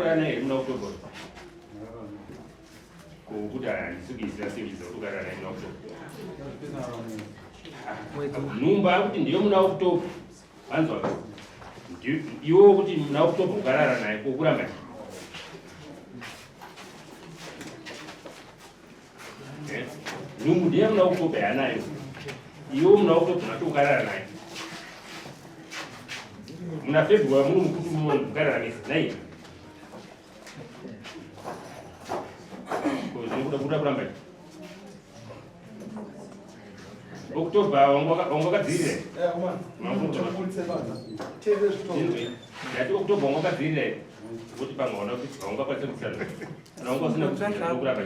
togara naye muna October kukuta nisukisa series togara naye muna October numba kuti ndiyo muna October anzwa iwo kuti muna October ukarara naye kokuranga numbu ndiye muna October yanayo iwo muna October natukarara naye muna February munu mkutu mwana kukarara naye kuda kuramba October ongoka dzire yati October ongoka dzire kuti pangona kuti ongoka tsemtsana ongoka sina kuramba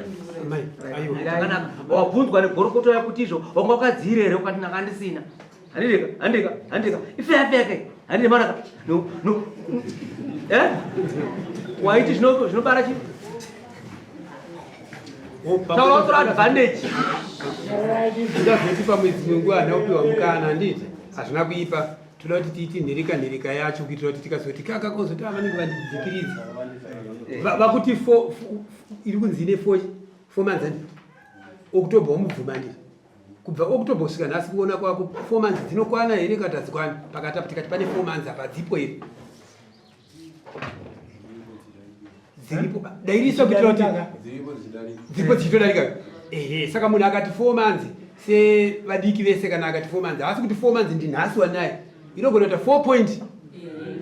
kana wabvunzwa negorokoto yakutizvo ongoka dzire ere ukati nakandisina handika ifeyapeke handine mana no waiti zvinobara chi taura advantage ndazoti pamwedzi wenguva hanakupiwa mukana handiti hazvina kuipa toda kuti tiiti nhereka yacho kuitira kuti tikazoti kakakozoti vanenge vandidzikiridza vakuti iri kunzi ine 4 months andi October womubvuma nditi kubva October kusvika nhasi kuona kwako 4 months dzinokwana here kana hadzikwani pakati tikati pane 4 months apa dzipo here dziripo dairiso kuitira kuti dzipo dzichitodarika saka munhu akati 4 months sevadiki vese kana akati 4 months haasi kuti 4 months ndinhasi wanaye inogona kuita 4 point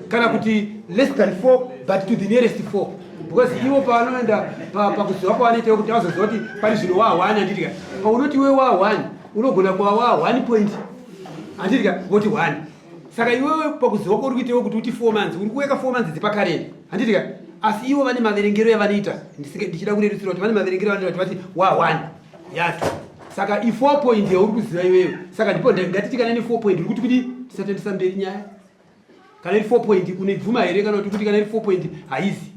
kana kuti less than 4 but to the nearest 4 because ivo pavanoenda pakuziva kwavanoita kuti vazoziva kuti pani zvino waa1 handitika paunoti we waa1 unogona kuva waa1 point handitika voti 1 saka iwewe pakuziva kwauri kuitewo kuti uti 4 months uri kuweka 4 months dzipakareni handitika asi ivo vane maverengero yavanoita ndichida kurerutsira kuti vane maverengero yavanoita kuti vati waa1 yacho saka i4 point yauri kuziva iwewe saka ndipo ngatiti kana ine 4 point uri kuti tisatendesa mberi nyaya kana iri 4 point unebvuma here kana kuti kana iri 4 point haizi